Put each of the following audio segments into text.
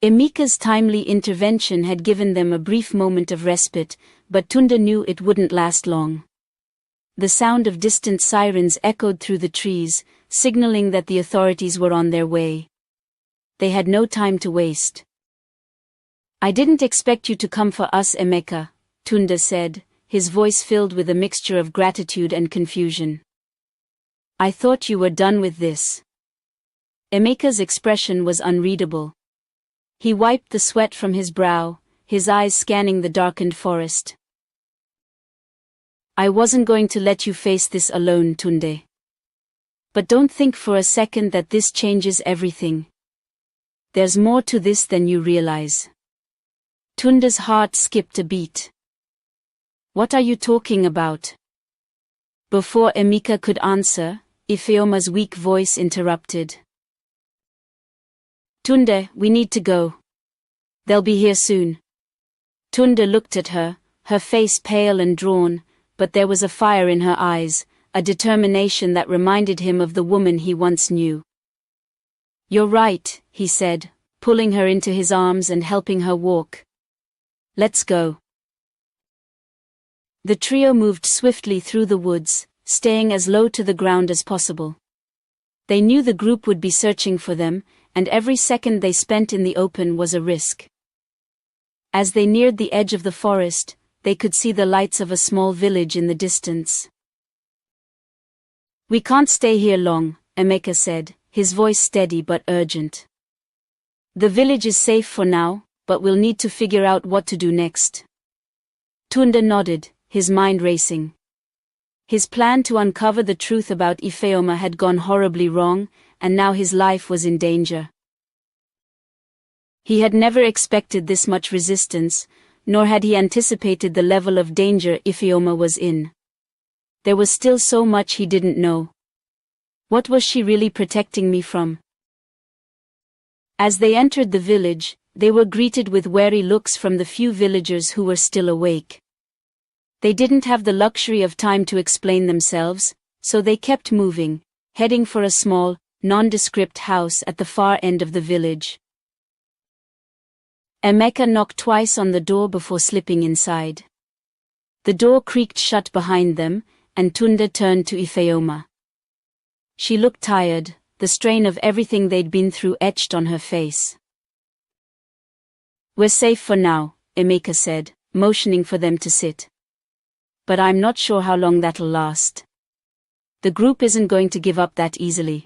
Emeka's timely intervention had given them a brief moment of respite, but Tunde knew it wouldn't last long. The sound of distant sirens echoed through the trees, signaling that the authorities were on their way. They had no time to waste. "I didn't expect you to come for us, Emeka," Tunde said, his voice filled with a mixture of gratitude and confusion. "I thought you were done with this." Emeka's expression was unreadable. He wiped the sweat from his brow, his eyes scanning the darkened forest. "I wasn't going to let you face this alone, Tunde. But don't think for a second that this changes everything. There's more to this than you realize." Tunde's heart skipped a beat. "What are you talking about?" Before Emeka could answer, Ifeoma's weak voice interrupted. "Tunde, we need to go. They'll be here soon." Tunde looked at her, her face pale and drawn, but there was a fire in her eyes, a determination that reminded him of the woman he once knew. "You're right," he said, pulling her into his arms and helping her walk. "Let's go." The trio moved swiftly through the woods, staying as low to the ground as possible. They knew the group would be searching for them, and every second they spent in the open was a risk. As they neared the edge of the forest, they could see the lights of a small village in the distance. "We can't stay here long," Emeka said, his voice steady but urgent. "The village is safe for now, but we'll need to figure out what to do next." Tunde nodded, his mind racing. His plan to uncover the truth about Ifeoma had gone horribly wrong, and now his life was in danger. He had never expected this much resistance, nor had he anticipated the level of danger Ifeoma was in. There was still so much he didn't know. What was she really protecting me from? As they entered the village, they were greeted with wary looks from the few villagers who were still awake. They didn't have the luxury of time to explain themselves, so they kept moving, heading for a small, nondescript house at the far end of the village. Emeka knocked twice on the door before slipping inside. The door creaked shut behind them, and Tunde turned to Ifeoma. She looked tired, the strain of everything they'd been through etched on her face. "We're safe for now," Emeka said, motioning for them to sit. "But I'm not sure how long that'll last. The group isn't going to give up that easily.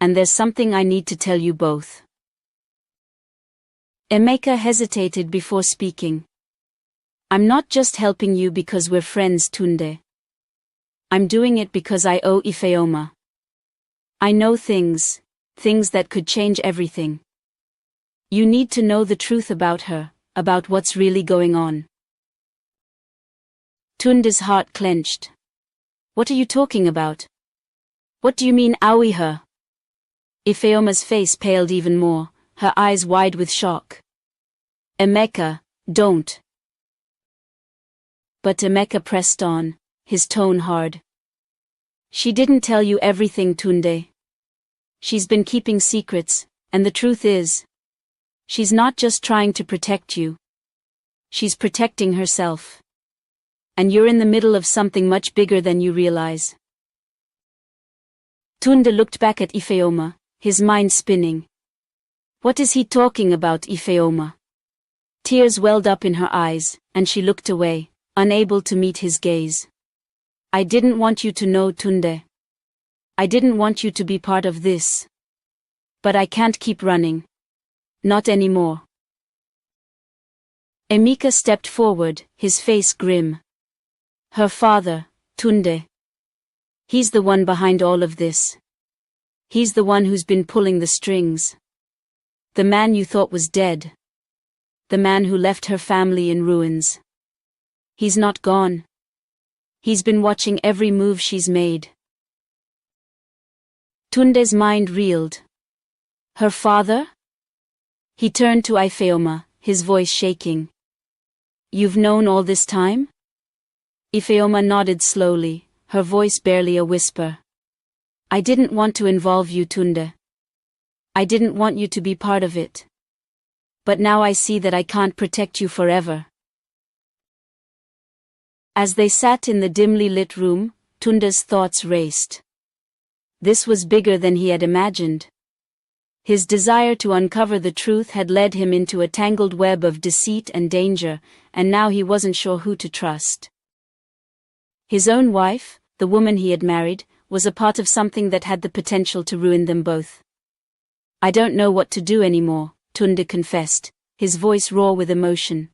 And there's something I need to tell you both." Emeka hesitated before speaking. "I'm not just helping you because we're friends, Tunde. I'm doing it because I owe Ifeoma. I know things that could change everything. You need to know the truth about her, about what's really going on." Tunde's heart clenched. "What are you talking about? What do you mean, owe her?" Ifeoma's face paled even more, her eyes wide with shock. "Emeka, don't." But Emeka pressed on, his tone hard. "She didn't tell you everything, Tunde. She's been keeping secrets, and the truth is, she's not just trying to protect you. She's protecting herself. And you're in the middle of something much bigger than you realize." Tunde looked back at Ifeoma, his mind spinning. What is he talking about, Ifeoma? Tears welled up in her eyes, and she looked away, unable to meet his gaze. "I didn't want you to know, Tunde. I didn't want you to be part of this. But I can't keep running. Not anymore." Emeka stepped forward, his face grim. Her father, Tunde. He's the one behind all of this. He's the one who's been pulling the strings. The man you thought was dead. The man who left her family in ruins. He's not gone. He's been watching every move she's made. Tunde's mind reeled. Her father? He turned to Ifeoma, his voice shaking. "You've known all this time?" Ifeoma nodded slowly, her voice barely a whisper. "I didn't want to involve you, Tunde. I didn't want you to be part of it. But now I see that I can't protect you forever. As they sat in the dimly lit room, Tunde's thoughts raced. This was bigger than he had imagined. His desire to uncover the truth had led him into a tangled web of deceit and danger, and now he wasn't sure who to trust. His own wife, the woman he had married, was a part of something that had the potential to ruin them both. "I don't know what to do anymore," Tunde confessed, his voice raw with emotion.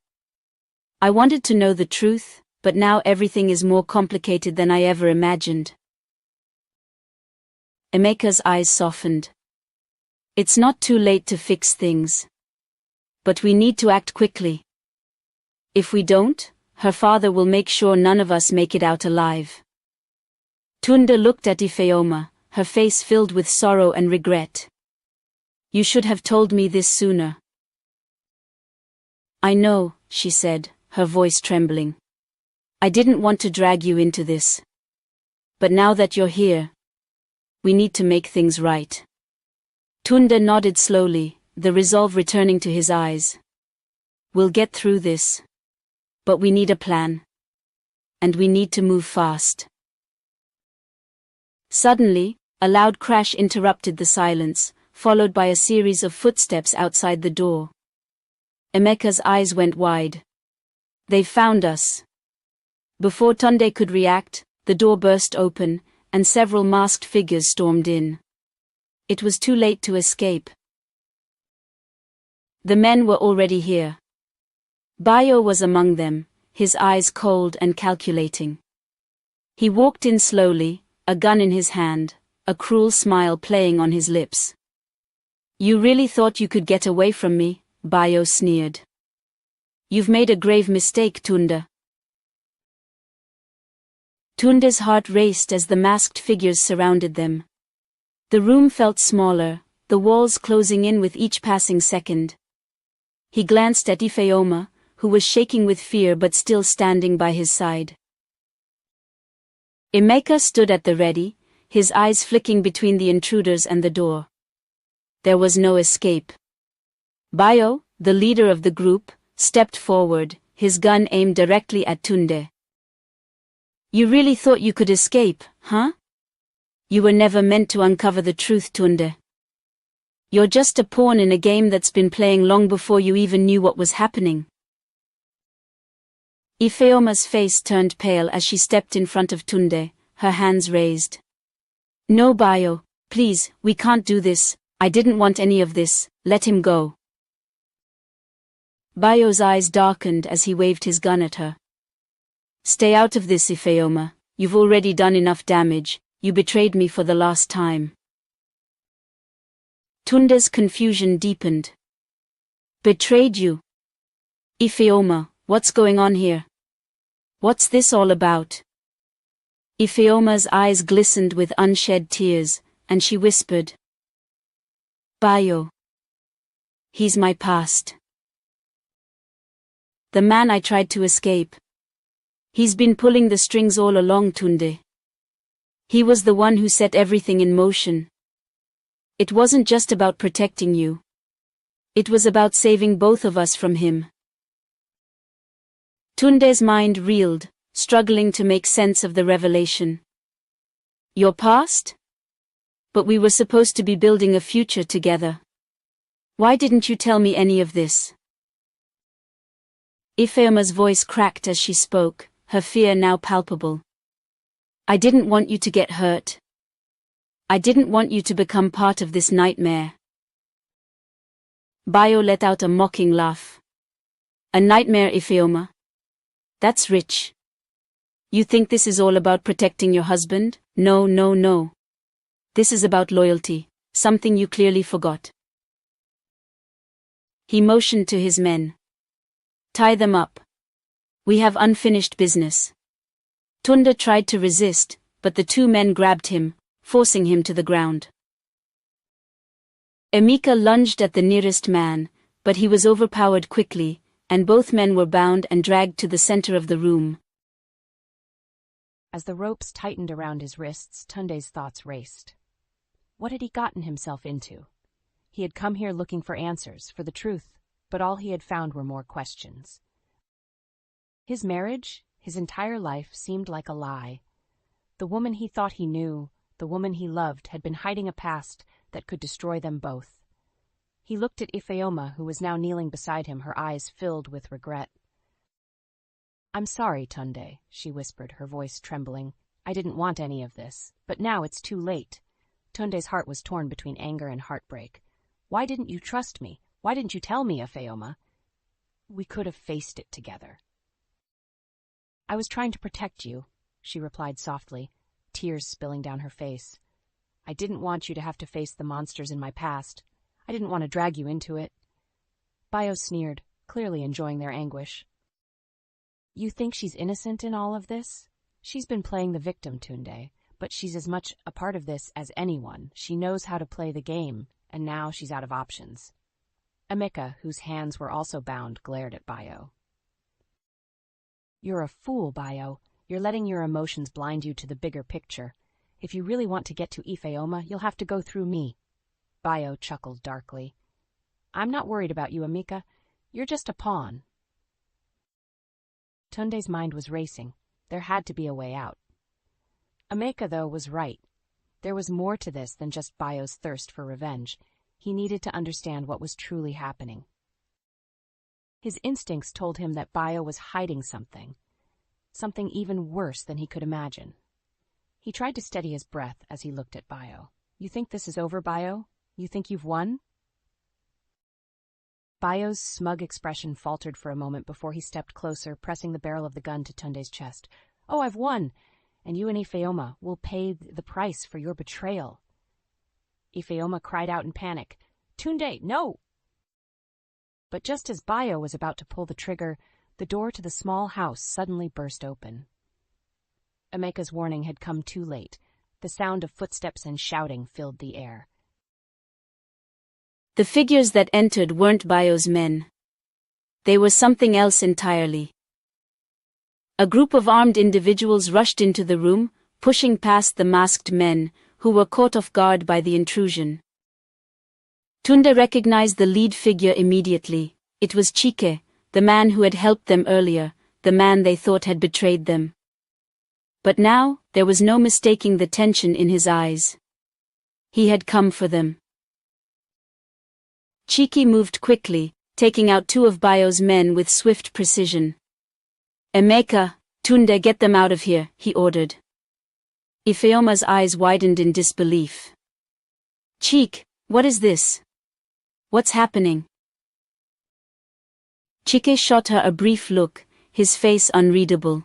"I wanted to know the truth, but now everything is more complicated than I ever imagined." Emeka's eyes softened. "It's not too late to fix things. But we need to act quickly. If we don't, her father will make sure none of us make it out alive." Tunde looked at Ifeoma, her face filled with sorrow and regret. "You should have told me this sooner." "I know," she said, her voice trembling. "I didn't want to drag you into this. But now that you're here, we need to make things right." Tunde nodded slowly, the resolve returning to his eyes. "We'll get through this. But we need a plan. And we need to move fast." Suddenly, a loud crash interrupted the silence, followed by a series of footsteps outside the door. Emeka's eyes went wide. "They've found us." Before Tunde could react, the door burst open, and several masked figures stormed in. It was too late to escape. The men were already here. Bayo was among them, his eyes cold and calculating. He walked in slowly, a gun in his hand, a cruel smile playing on his lips. "You really thought you could get away from me?" Bayo sneered. "You've made a grave mistake, Tunde." Tunde's heart raced as the masked figures surrounded them. The room felt smaller, the walls closing in with each passing second. He glanced at Ifeoma, who was shaking with fear but still standing by his side. Emeka stood at the ready, his eyes flicking between the intruders and the door. There was no escape. Bayo, the leader of the group, stepped forward, his gun aimed directly at Tunde. "You really thought you could escape, huh? You were never meant to uncover the truth, Tunde. You're just a pawn in a game that's been playing long before you even knew what was happening." Ifeoma's face turned pale as she stepped in front of Tunde, her hands raised. "No, Bayo, please, we can't do this. I didn't want any of this. Let him go." Bayo's eyes darkened as he waved his gun at her. "Stay out of this, Ifeoma. You've already done enough damage. You betrayed me for the last time." Tunde's confusion deepened. "Betrayed you? Ifeoma, what's going on here? What's this all about?" Ifeoma's eyes glistened with unshed tears, and she whispered, "Bayo. He's my past. The man I tried to escape. He's been pulling the strings all along, Tunde. He was the one who set everything in motion. It wasn't just about protecting you. It was about saving both of us from him." Tunde's mind reeled, struggling to make sense of the revelation. "Your past? But we were supposed to be building a future together. Why didn't you tell me any of this?" Ifeoma's voice cracked as she spoke, her fear now palpable. "I didn't want you to get hurt. I didn't want you to become part of this nightmare." Bayo let out a mocking laugh. "A nightmare, Ifeoma? That's rich. You think this is all about protecting your husband? No, no, no. This is about loyalty, something you clearly forgot." He motioned to his men. "Tie them up. We have unfinished business." Tunde tried to resist, but the two men grabbed him, forcing him to the ground. Emeka lunged at the nearest man, but he was overpowered quickly, and both men were bound and dragged to the center of the room. As the ropes tightened around his wrists, Tunde's thoughts raced. What had he gotten himself into? He had come here looking for answers, for the truth. but all he had found were more questions. His marriage, his entire life, seemed like a lie. The woman he thought he knew, the woman he loved, had been hiding a past that could destroy them both. He looked at Ifeoma, who was now kneeling beside him, her eyes filled with regret. "I'm sorry, Tunde," she whispered, her voice trembling. "I didn't want any of this, but now it's too late." Tunde's heart was torn between anger and heartbreak. "Why didn't you trust me? Why didn't you tell me, Ifeoma? We could have faced it together." "I was trying to protect you," she replied softly, tears spilling down her face. "I didn't want you to have to face the monsters in my past. I didn't want to drag you into it." Bayo sneered, clearly enjoying their anguish. "You think she's innocent in all of this? She's been playing the victim, Tunde, but she's as much a part of this as anyone. She knows how to play the game, and now she's out of options." Emeka, whose hands were also bound, glared at Bayo. "You're a fool, Bayo. You're letting your emotions blind you to the bigger picture. If you really want to get to Ifeoma, you'll have to go through me." Bayo chuckled darkly. "I'm not worried about you, Emeka. You're just a pawn." Tunde's mind was racing. There had to be a way out. Emeka, though, was right. There was more to this than just Bayo's thirst for revenge. He needed to understand what was truly happening. His instincts told him that Bayo was hiding something even worse than he could imagine. He tried to steady his breath as he looked at Bayo. "You think this is over, Bayo? You think you've won?" Bayo's smug expression faltered for a moment before he stepped closer, pressing the barrel of the gun to Tunde's chest. "Oh, I've won, and you and Ifeoma will pay the price for your betrayal." Ifeoma cried out in panic, "Tunde, no!" But just as Bayo was about to pull the trigger, the door to the small house suddenly burst open. Emeka's warning had come too late. The sound of footsteps and shouting filled the air. The figures that entered weren't Bayo's men. They were something else entirely. A group of armed individuals rushed into the room, pushing past the masked men, who were caught off guard by the intrusion. Tunde recognized the lead figure immediately. It was Chike, the man who had helped them earlier, the man they thought had betrayed them. But now, there was no mistaking the tension in his eyes. He had come for them. Chike moved quickly, taking out two of Bayo's men with swift precision. "Emeka, Tunde, get them out of here," he ordered. Ifeoma's eyes widened in disbelief. "Chike, what is this? What's happening?" Chike shot her a brief look, his face unreadable.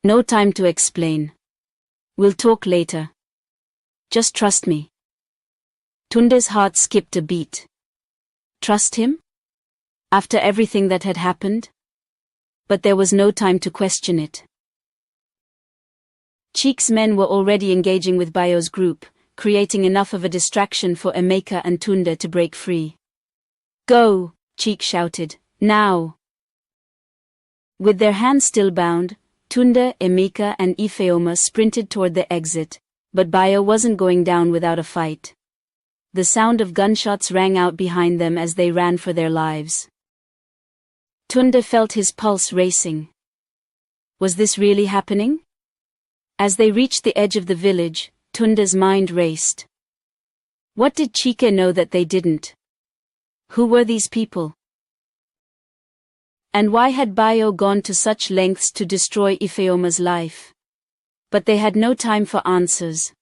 "No time to explain. We'll talk later. Just trust me." Tunde's heart skipped a beat. Trust him? After everything that had happened? But there was no time to question it. Chike's men were already engaging with Bayo's group, creating enough of a distraction for Emeka and Tunde to break free. "Go!" Chike shouted. "Now!" With their hands still bound, Tunde, Emeka and Ifeoma sprinted toward the exit, but Bayo wasn't going down without a fight. The sound of gunshots rang out behind them as they ran for their lives. Tunde felt his pulse racing. Was this really happening? As they reached the edge of the village, Tunde's mind raced. What did Chike know that they didn't? Who were these people? And why had Bayo gone to such lengths to destroy Ifeoma's life? But they had no time for answers.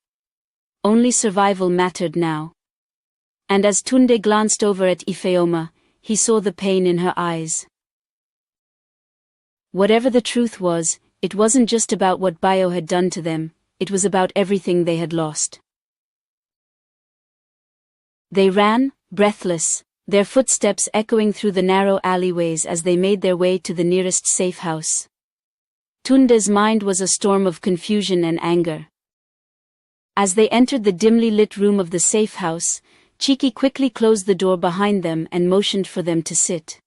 Only survival mattered now. And as Tunde glanced over at Ifeoma, he saw the pain in her eyes. Whatever the truth was, it wasn't just about what Bayo had done to them, it was about everything they had lost. They ran, breathless, their footsteps echoing through the narrow alleyways as they made their way to the nearest safe house. Tunde's mind was a storm of confusion and anger. As they entered the dimly lit room of the safe house, Chike quickly closed the door behind them and motioned for them to sit.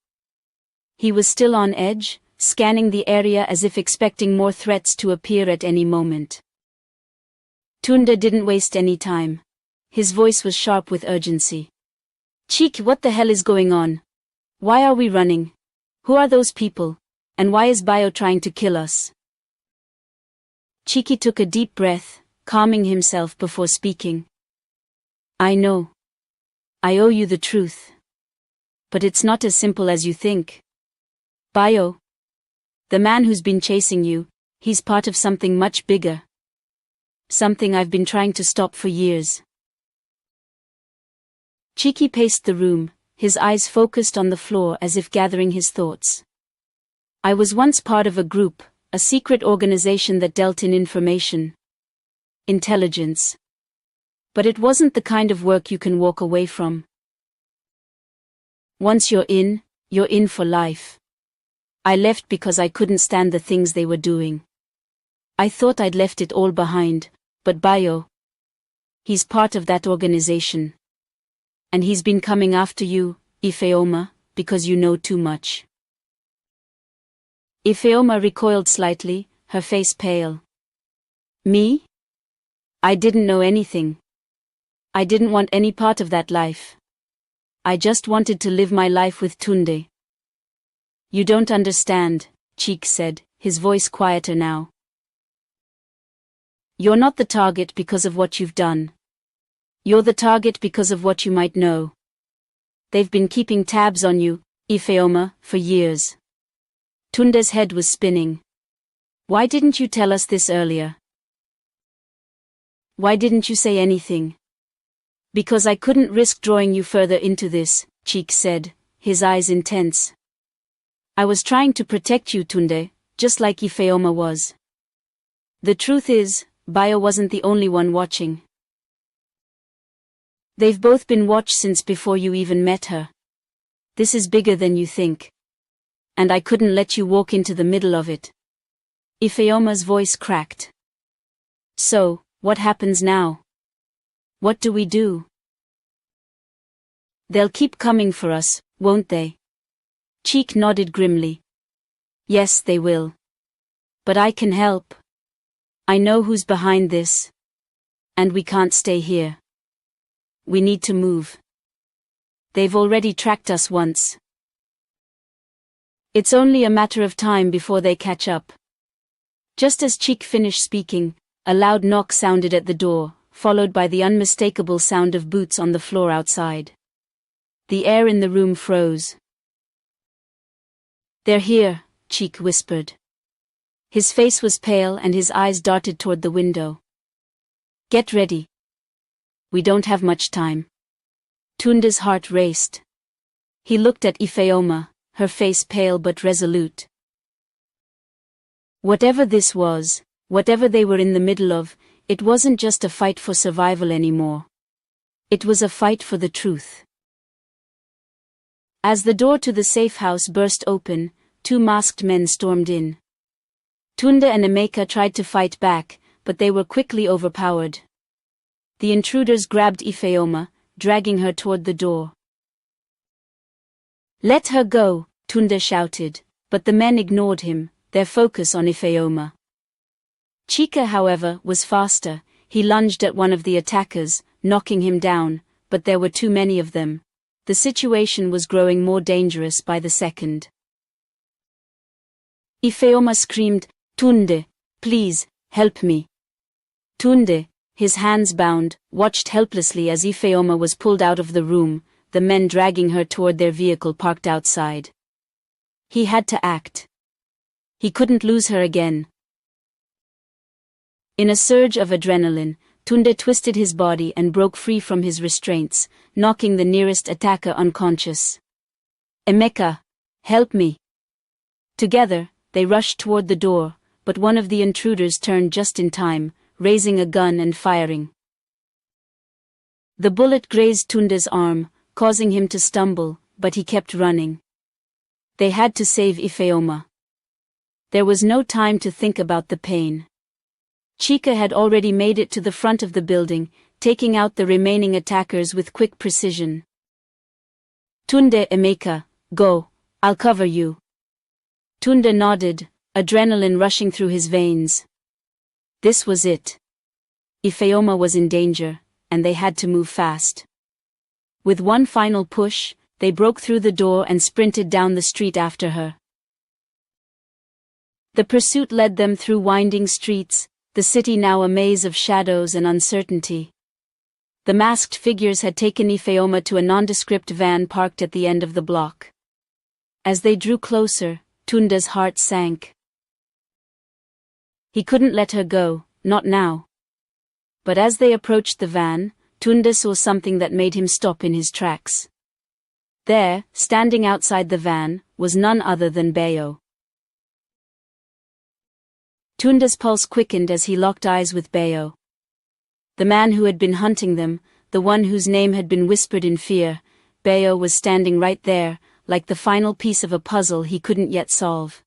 He was still on edge, scanning the area as if expecting more threats to appear at any moment. Tunde didn't waste any time. His voice was sharp with urgency. "Chike, what the hell is going on? Why are we running? Who are those people? And why is Bio trying to kill us? Chiki took a deep breath, calming himself before speaking. I know. I owe you the truth. But it's not as simple as you think. Bio, the man who's been chasing you, he's part of something much bigger. Something I've been trying to stop for years. Chiki paced the room, his eyes focused on the floor as if gathering his thoughts. I was once part of a group, a secret organization that dealt in information. Intelligence. But it wasn't the kind of work you can walk away from. Once you're in for life. I left because I couldn't stand the things they were doing. I thought I'd left it all behind, but Bio, he's part of that organization. And he's been coming after you, Ifeoma, because you know too much. Ifeoma recoiled slightly, her face pale. Me? I didn't know anything. I didn't want any part of that life. I just wanted to live my life with Tunde. You don't understand, Cheek said, his voice quieter now. You're not the target because of what you've done. You're the target because of what you might know. They've been keeping tabs on you, Ifeoma, for years. Tunde's head was spinning. Why didn't you tell us this earlier? Why didn't you say anything? Because I couldn't risk drawing you further into this, Cheek said, his eyes intense. I was trying to protect you, Tunde, just like Ifeoma was. The truth is, Bio wasn't the only one watching. They've both been watched since before you even met her. This is bigger than you think. And I couldn't let you walk into the middle of it. Ifeoma's voice cracked. So, what happens now? What do we do? They'll keep coming for us, won't they? Cheek nodded grimly. Yes, they will. But I can help. I know who's behind this. And we can't stay here. We need to move. They've already tracked us once. It's only a matter of time before they catch up. Just as Cheek finished speaking, a loud knock sounded at the door, followed by the unmistakable sound of boots on the floor outside. The air in the room froze. They're here, Cheek whispered. His face was pale and his eyes darted toward the window. Get ready. We don't have much time. Tunde's heart raced. He looked at Ifeoma, her face pale but resolute. Whatever this was, whatever they were in the middle of, it wasn't just a fight for survival anymore. It was a fight for the truth. As the door to the safe house burst open, two masked men stormed in. Tunde and Emeka tried to fight back, but they were quickly overpowered. The intruders grabbed Ifeoma, dragging her toward the door. Let her go, Tunde shouted, but the men ignored him, their focus on Ifeoma. Chika, however, was faster. He lunged at one of the attackers, knocking him down, but there were too many of them. The situation was growing more dangerous by the second. Ifeoma screamed, Tunde, please, help me. Tunde, his hands bound, watched helplessly as Ifeoma was pulled out of the room, the men dragging her toward their vehicle parked outside. He had to act. He couldn't lose her again. In a surge of adrenaline, Tunde twisted his body and broke free from his restraints, knocking the nearest attacker unconscious. Emeka, help me. Together, they rushed toward the door, but one of the intruders turned just in time, raising a gun and firing. The bullet grazed Tunde's arm, causing him to stumble, but he kept running. They had to save Ifeoma. There was no time to think about the pain. Chika had already made it to the front of the building, taking out the remaining attackers with quick precision. Tunde, Emeka, go, I'll cover you. Tunde nodded, adrenaline rushing through his veins. This was it. Ifeoma was in danger, and they had to move fast. With one final push, they broke through the door and sprinted down the street after her. The pursuit led them through winding streets, the city now a maze of shadows and uncertainty. The masked figures had taken Ifeoma to a nondescript van parked at the end of the block. As they drew closer, Tunde's heart sank. He couldn't let her go, not now. But as they approached the van, Tunde saw something that made him stop in his tracks. There, standing outside the van, was none other than Bayo. Tunde's pulse quickened as he locked eyes with Bayo. The man who had been hunting them, the one whose name had been whispered in fear, Bayo was standing right there, like the final piece of a puzzle he couldn't yet solve.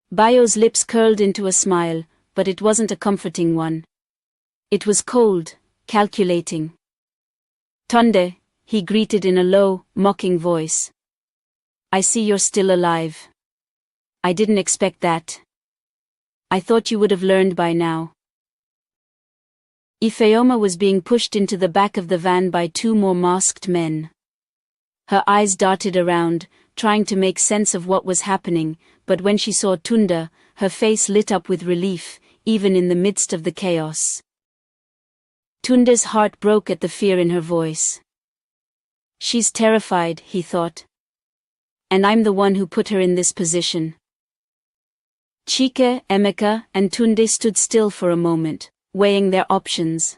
Bayo's lips curled into a smile, but it wasn't a comforting one. It was cold, calculating. "Tunde," he greeted in a low, mocking voice. "I see you're still alive. I didn't expect that. I thought you would have learned by now." Ifeoma was being pushed into the back of the van by two more masked men. Her eyes darted around, trying to make sense of what was happening, but when she saw Tunde, her face lit up with relief, even in the midst of the chaos. Tunde's heart broke at the fear in her voice. "She's terrified," he thought. "And I'm the one who put her in this position." Chike, Emeka, and Tunde stood still for a moment, weighing their options.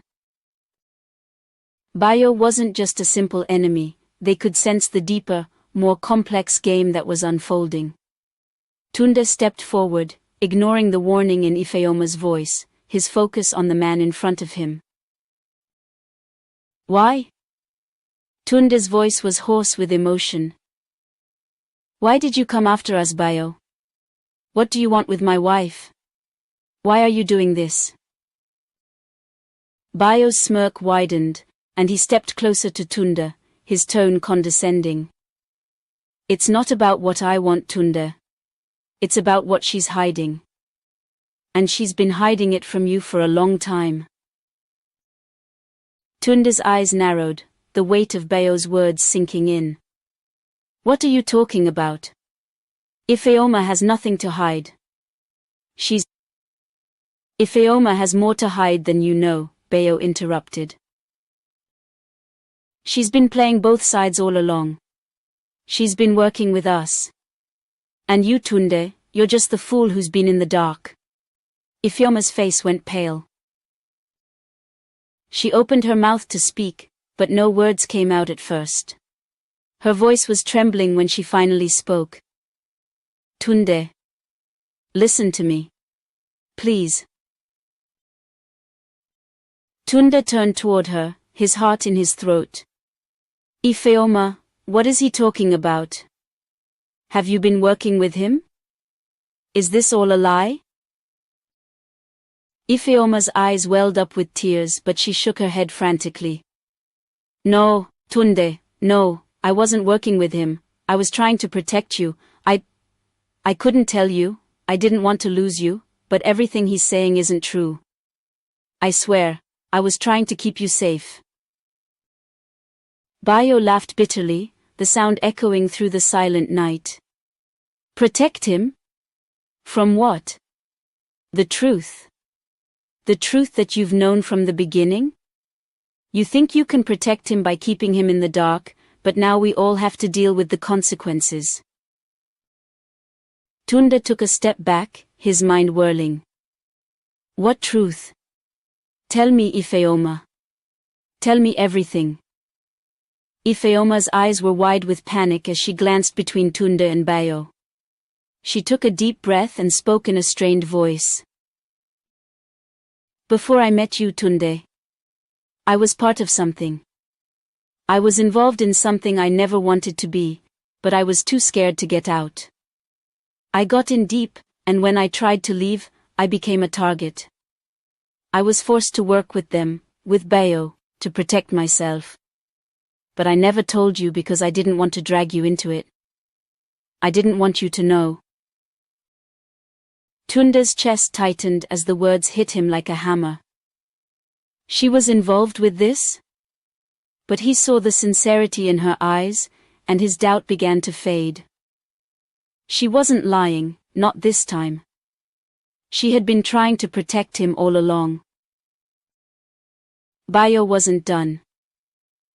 Bayo wasn't just a simple enemy, they could sense the deeper, more complex game that was unfolding. Tunde stepped forward, ignoring the warning in Ifeoma's voice, his focus on the man in front of him. "Why?" Tunde's voice was hoarse with emotion. "Why did you come after us, Bayo? What do you want with my wife? Why are you doing this?" Bayo's smirk widened, and he stepped closer to Tunde, his tone condescending. "It's not about what I want, Tunde. It's about what she's hiding. And she's been hiding it from you for a long time." Tunde's eyes narrowed, the weight of Bayo's words sinking in. "What are you talking about? Ifeoma has nothing to hide. Ifeoma has more to hide than you know," Bayo interrupted. "She's been playing both sides all along. She's been working with us. And you, Tunde, you're just the fool who's been in the dark." Ifeoma's face went pale. She opened her mouth to speak, but no words came out at first. Her voice was trembling when she finally spoke. "Tunde. Listen to me. Please." Tunde turned toward her, his heart in his throat. "Ifeoma, what is he talking about? Have you been working with him? Is this all a lie?" Ifeoma's eyes welled up with tears, but she shook her head frantically. "No, Tunde, no, I wasn't working with him. I was trying to protect you. I couldn't tell you, I didn't want to lose you, but everything he's saying isn't true. I swear, I was trying to keep you safe." Bayo laughed bitterly, the sound echoing through the silent night. "Protect him? From what? The truth. The truth that you've known from the beginning? You think you can protect him by keeping him in the dark, but now we all have to deal with the consequences." Tunde took a step back, his mind whirling. "What truth? Tell me, Ifeoma. Tell me everything." Ifeoma's eyes were wide with panic as she glanced between Tunde and Bayo. She took a deep breath and spoke in a strained voice. "Before I met you, Tunde, I was part of something. I was involved in something I never wanted to be, but I was too scared to get out. I got in deep, and when I tried to leave, I became a target. I was forced to work with them, with Bayo, to protect myself. But I never told you because I didn't want to drag you into it. I didn't want you to know." Tunde's chest tightened as the words hit him like a hammer. She was involved with this? but he saw the sincerity in her eyes, and his doubt began to fade. She wasn't lying, not this time. She had been trying to protect him all along. Bayo wasn't done.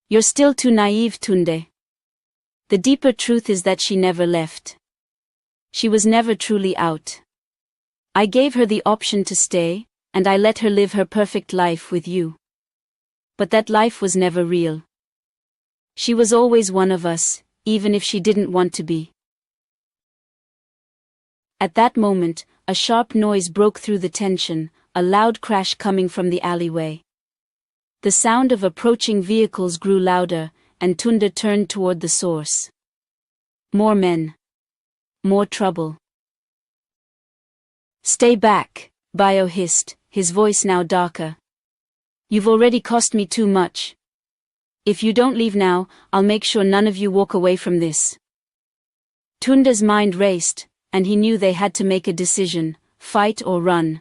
You're still too naive, Tunde. The deeper truth is that she never left. She was never truly out. I gave her the option to stay, and I let her live her perfect life with you. But that life was never real. She was always one of us, even if she didn't want to be. At that moment, a sharp noise broke through the tension, a loud crash coming from the alleyway. The sound of approaching vehicles grew louder, and Tunde turned toward the source. More men. More trouble. Stay back, Bayo hissed, his voice now darker. You've already cost me too much. If you don't leave now, I'll make sure none of you walk away from this. Tunde's mind raced, and he knew they had to make a decision, fight or run.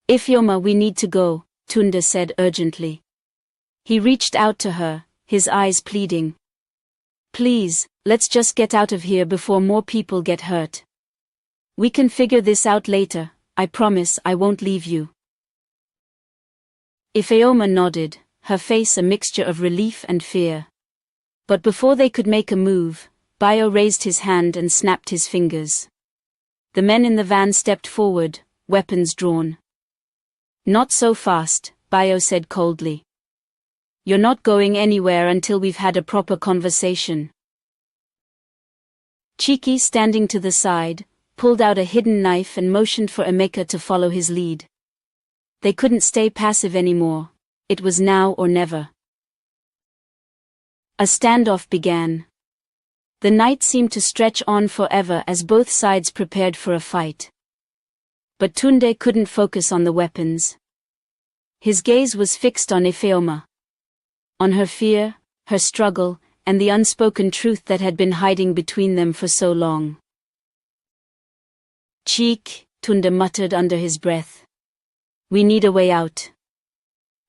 Ifeoma, we need to go, Tunde said urgently. He reached out to her, his eyes pleading. Please, let's just get out of here before more people get hurt. We can figure this out later, I promise I won't leave you. Ifeoma nodded, her face a mixture of relief and fear. But before they could make a move, Bayo raised his hand and snapped his fingers. The men in the van stepped forward, weapons drawn. Not so fast, Bayo said coldly. You're not going anywhere until we've had a proper conversation. Chiki, standing to the side, pulled out a hidden knife and motioned for Emeka to follow his lead. They couldn't stay passive anymore. It was now or never. A standoff began. The night seemed to stretch on forever as both sides prepared for a fight. But Tunde couldn't focus on the weapons. His gaze was fixed on Ifeoma. On her fear, her struggle, and the unspoken truth that had been hiding between them for so long. Cheek, Tunde muttered under his breath. We need a way out.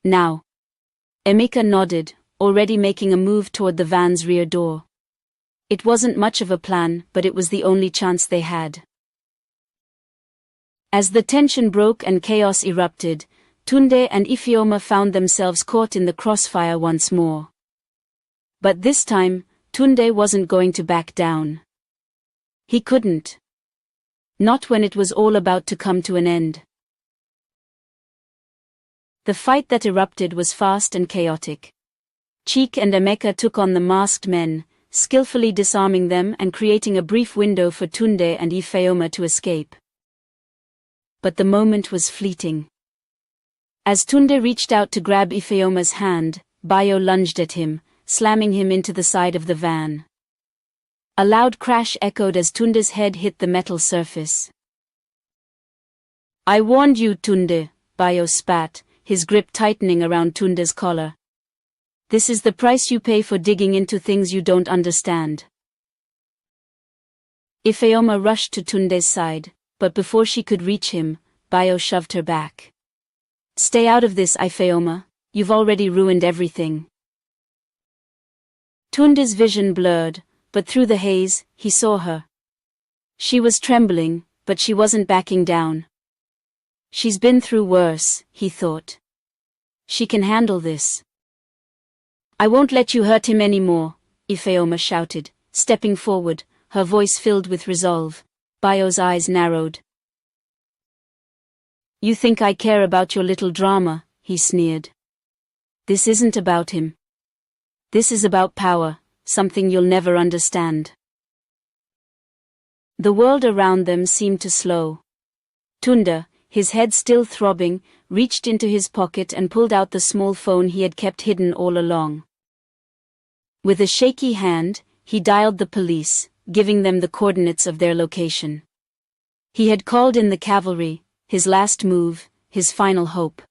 Now. Emeka nodded, already making a move toward the van's rear door. It wasn't much of a plan, but it was the only chance they had. As the tension broke and chaos erupted, Tunde and Ifeoma found themselves caught in the crossfire once more. But this time, Tunde wasn't going to back down. He couldn't. Not when it was all about to come to an end. The fight that erupted was fast and chaotic. Cheek and Emeka took on the masked men, skillfully disarming them and creating a brief window for Tunde and Ifeoma to escape. But the moment was fleeting. As Tunde reached out to grab Ifeoma's hand, Bayo lunged at him, slamming him into the side of the van. A loud crash echoed as Tunde's head hit the metal surface. I warned you, Tunde, Bayo spat, his grip tightening around Tunde's collar. This is the price you pay for digging into things you don't understand. Ifeoma rushed to Tunde's side, but before she could reach him, Bayo shoved her back. Stay out of this, Ifeoma, you've already ruined everything. Tunde's vision blurred, but through the haze, he saw her. She was trembling, but she wasn't backing down. She's been through worse, he thought. She can handle this. I won't let you hurt him anymore, Ifeoma shouted, stepping forward, her voice filled with resolve. Bayo's eyes narrowed. You think I care about your little drama, he sneered. This isn't about him. This is about power, something you'll never understand. The world around them seemed to slow. Tunde, his head still throbbing, reached into his pocket and pulled out the small phone he had kept hidden all along. With a shaky hand, he dialed the police, giving them the coordinates of their location. He had called in the cavalry, his last move, his final hope.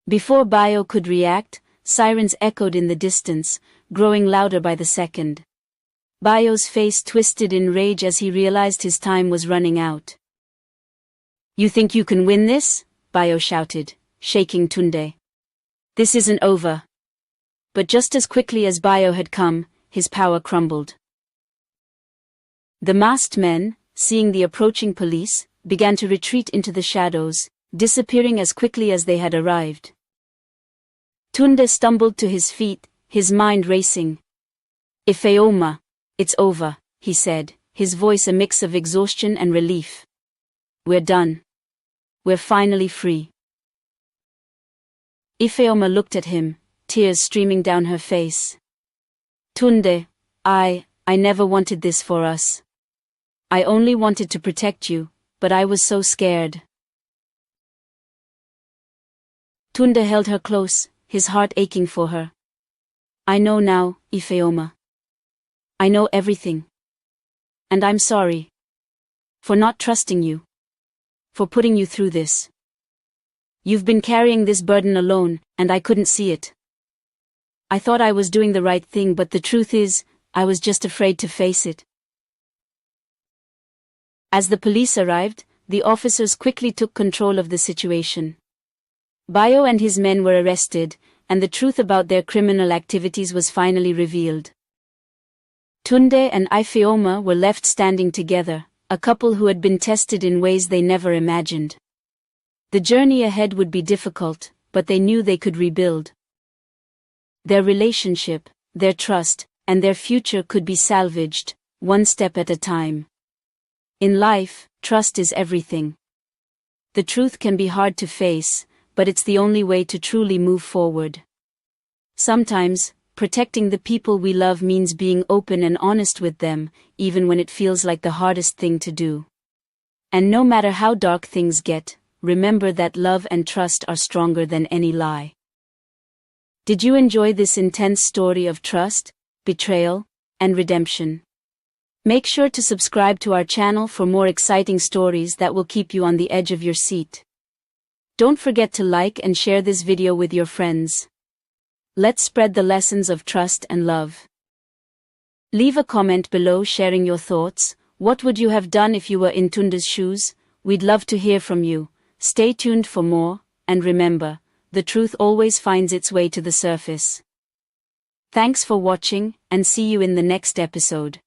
Before Bayo could react, sirens echoed in the distance, growing louder by the second. Bayo's face twisted in rage as he realized his time was running out. You think you can win this? Bayo shouted, shaking Tunde. This isn't over. But just as quickly as Bio had come, his power crumbled. The masked men, seeing the approaching police, began to retreat into the shadows, disappearing as quickly as they had arrived. Tunde stumbled to his feet, his mind racing. Ifeoma, it's over, he said, his voice a mix of exhaustion and relief. We're done. We're finally free. Ifeoma looked at him, tears streaming down her face. Tunde, I never wanted this for us. I only wanted to protect you, but I was so scared. Tunde held her close, his heart aching for her. I know now, Ifeoma. I know everything. And I'm sorry. For not trusting you. For putting you through this. You've been carrying this burden alone, and I couldn't see it. I thought I was doing the right thing, but the truth is, I was just afraid to face it. As the police arrived, the officers quickly took control of the situation. Bio and his men were arrested, and the truth about their criminal activities was finally revealed. Tunde and Ifeoma were left standing together, a couple who had been tested in ways they never imagined. The journey ahead would be difficult, but they knew they could rebuild. Their relationship, their trust, and their future could be salvaged, one step at a time. In life, trust is everything. The truth can be hard to face, but it's the only way to truly move forward. Sometimes, protecting the people we love means being open and honest with them, even when it feels like the hardest thing to do. And no matter how dark things get, remember that love and trust are stronger than any lie. Did you enjoy this intense story of trust, betrayal, and redemption? Make sure to subscribe to our channel for more exciting stories that will keep you on the edge of your seat. Don't forget to like and share this video with your friends. Let's spread the lessons of trust and love. Leave a comment below sharing your thoughts. What would you have done if you were in Tunde's shoes? We'd love to hear from you. Stay tuned for more, and remember, the truth always finds its way to the surface. Thanks for watching, and see you in the next episode.